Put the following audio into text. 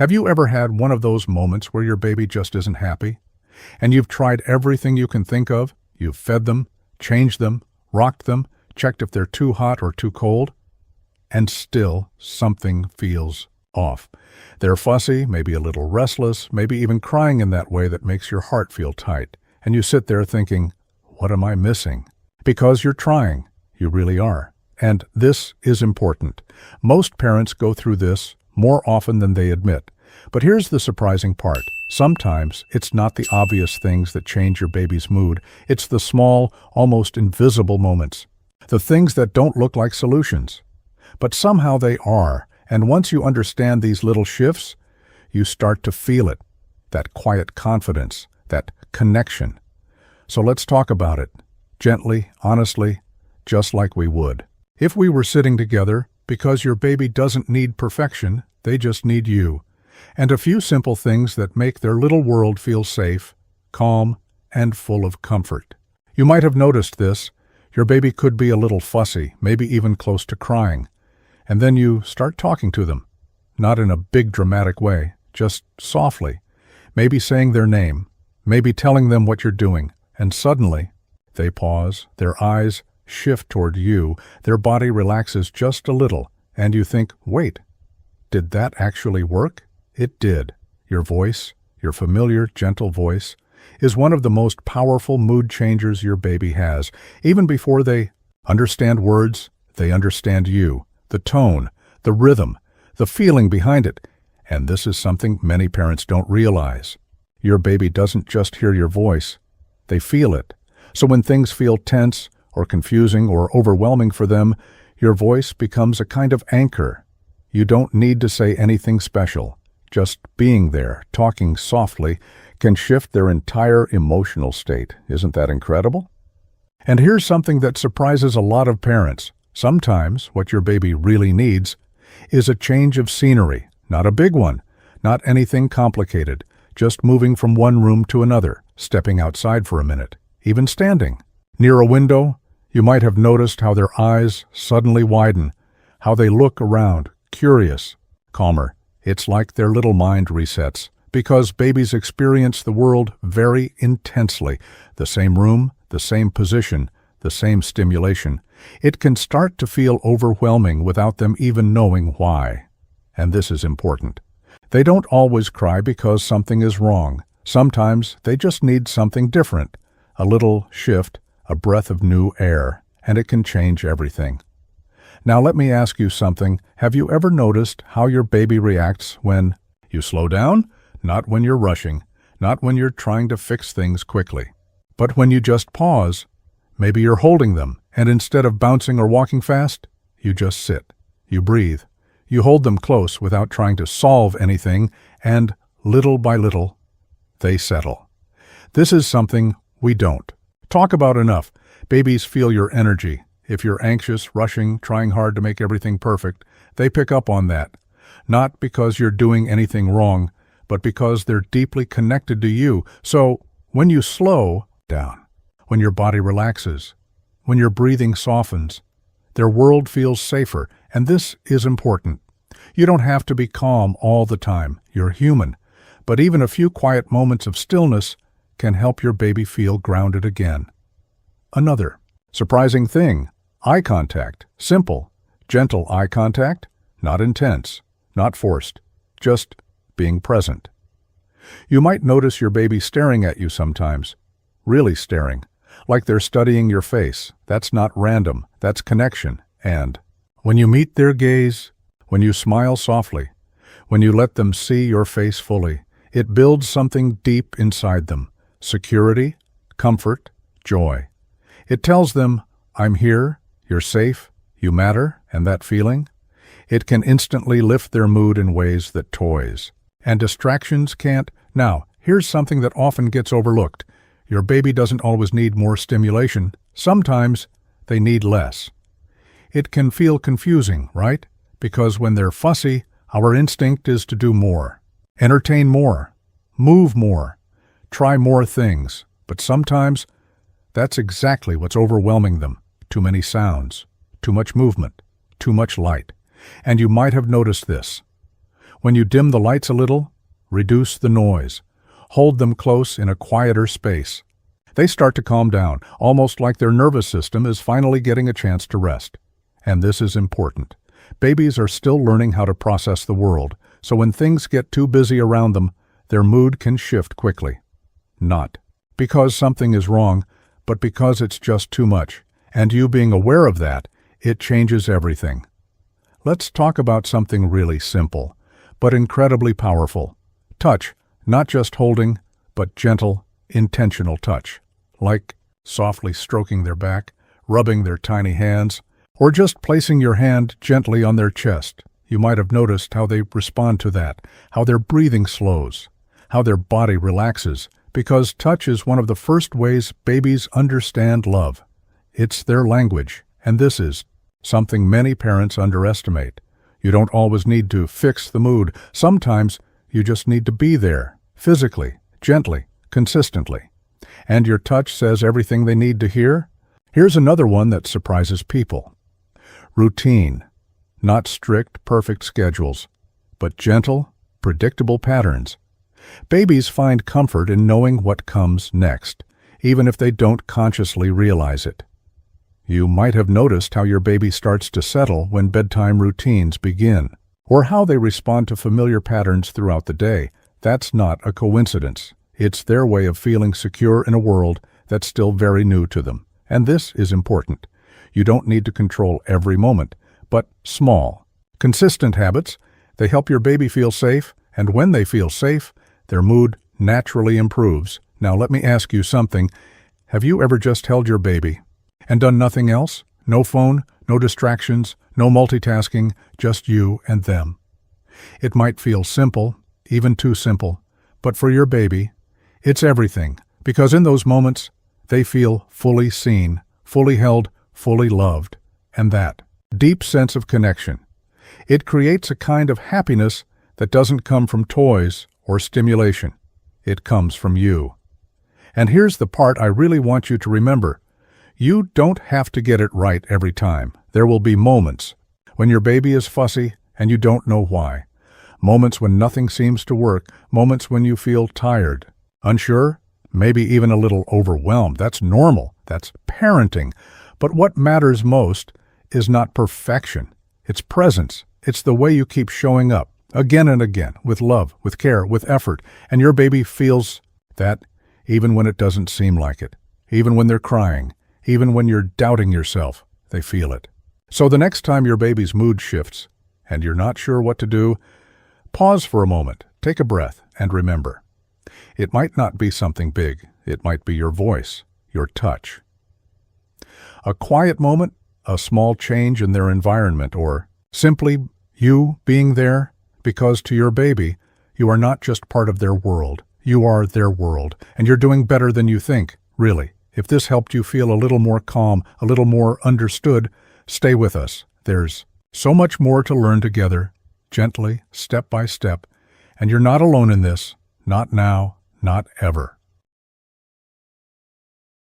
Have you ever had one of those moments where your baby just isn't happy? And you've tried everything you can think of? You've fed them, changed them, rocked them, checked if they're too hot or too cold? And still, something feels off. They're fussy, maybe a little restless, maybe even crying in that way that makes your heart feel tight. And you sit there thinking, what am I missing? Because you're trying. You really are. And this is important. Most parents go through this more often than they admit. But here's the surprising part. Sometimes it's not the obvious things that change your baby's mood. It's the small, almost invisible moments. The things that don't look like solutions. But somehow they are. And once you understand these little shifts, you start to feel it. That quiet confidence, that connection. So let's talk about it. Gently, honestly, just like we would. If we were sitting together, because your baby doesn't need perfection, they just need you. And a few simple things that make their little world feel safe, calm, and full of comfort. You might have noticed this. Your baby could be a little fussy, maybe even close to crying. And then you start talking to them. Not in a big dramatic way, just softly. Maybe saying their name, maybe telling them what you're doing. And suddenly, they pause, their eyes shift toward you, their body relaxes just a little, and you think, wait, did that actually work? It did. Your voice, your familiar, gentle voice, is one of the most powerful mood changers your baby has. Even before they understand words, they understand you, the tone, the rhythm, the feeling behind it. And this is something many parents don't realize. Your baby doesn't just hear your voice, they feel it. So when things feel tense or confusing or overwhelming for them, your voice becomes a kind of anchor. You don't need to say anything special. Just being there, talking softly, can shift their entire emotional state. Isn't that incredible? And here's something that surprises a lot of parents. Sometimes what your baby really needs is a change of scenery. Not a big one, not anything complicated, just moving from one room to another, stepping outside for a minute, even standing. Near a window, you might have noticed how their eyes suddenly widen, how they look around, curious, calmer. It's like their little mind resets, because babies experience the world very intensely. The same room, the same position, the same stimulation. It can start to feel overwhelming without them even knowing why. And this is important. They don't always cry because something is wrong. Sometimes they just need something different, a little shift, a breath of new air, and it can change everything. Now let me ask you something. Have you ever noticed how your baby reacts when you slow down? Not when you're rushing, not when you're trying to fix things quickly, but when you just pause. Maybe you're holding them, and instead of bouncing or walking fast, you just sit. You breathe. You hold them close without trying to solve anything, and little by little, they settle. This is something we don't talk about enough. Babies feel your energy. If you're anxious, rushing, trying hard to make everything perfect, they pick up on that. Not because you're doing anything wrong, but because they're deeply connected to you. So when you slow down, when your body relaxes, when your breathing softens, their world feels safer, and this is important. You don't have to be calm all the time. You're human. But even a few quiet moments of stillness can help your baby feel grounded again. Another surprising thing, eye contact. Simple, gentle eye contact, not intense, not forced, just being present. You might notice your baby staring at you sometimes, really staring, like they're studying your face. That's not random, that's connection. And when you meet their gaze, when you smile softly, when you let them see your face fully, it builds something deep inside them. Security, comfort, joy. It tells them, I'm here, you're safe, you matter, and that feeling, it can instantly lift their mood in ways that toys and distractions can't. Now, here's something that often gets overlooked. Your baby doesn't always need more stimulation. Sometimes they need less. It can feel confusing, right? Because when they're fussy, our instinct is to do more, entertain more, move more, try more things. But sometimes that's exactly what's overwhelming them. Too many sounds, too much movement, too much light. And you might have noticed this. When you dim the lights a little, reduce the noise. Hold them close in a quieter space. They start to calm down, almost like their nervous system is finally getting a chance to rest. And this is important. Babies are still learning how to process the world, so when things get too busy around them, their mood can shift quickly. Not because something is wrong, but because it's just too much. And you being aware of that, it changes everything. Let's talk about something really simple, but incredibly powerful. Touch, not just holding, but gentle, intentional touch. Like softly stroking their back, rubbing their tiny hands, or just placing your hand gently on their chest. You might have noticed how they respond to that, how their breathing slows, how their body relaxes, because touch is one of the first ways babies understand love. It's their language, and this is something many parents underestimate. You don't always need to fix the mood. Sometimes you just need to be there, physically, gently, consistently. And your touch says everything they need to hear. Here's another one that surprises people. Routine. Not strict, perfect schedules, but gentle, predictable patterns. Babies find comfort in knowing what comes next, even if they don't consciously realize it. You might have noticed how your baby starts to settle when bedtime routines begin, or how they respond to familiar patterns throughout the day. That's not a coincidence. It's their way of feeling secure in a world that's still very new to them. And this is important. You don't need to control every moment, but small, consistent habits. They help your baby feel safe, and when they feel safe, their mood naturally improves. Now let me ask you something. Have you ever just held your baby and done nothing else? No phone, no distractions, no multitasking, just you and them. It might feel simple, even too simple, but for your baby, it's everything, because in those moments, they feel fully seen, fully held, fully loved, and that deep sense of connection. It creates a kind of happiness that doesn't come from toys or stimulation. It comes from you. And here's the part I really want you to remember. You don't have to get it right every time. There will be moments when your baby is fussy and you don't know why. Moments when nothing seems to work. Moments when you feel tired, unsure, maybe even a little overwhelmed. That's normal. That's parenting. But what matters most is not perfection. It's presence. It's the way you keep showing up again and again with love, with care, with effort. And your baby feels that even when it doesn't seem like it, even when they're crying, even when you're doubting yourself, they feel it. So the next time your baby's mood shifts and you're not sure what to do, pause for a moment, take a breath, and remember. It might not be something big. It might be your voice, your touch. A quiet moment, a small change in their environment, or simply you being there, because to your baby, you are not just part of their world. You are their world, and you're doing better than you think, really. If this helped you feel a little more calm, a little more understood, stay with us. There's so much more to learn together, gently, step by step, and you're not alone in this, not now, not ever.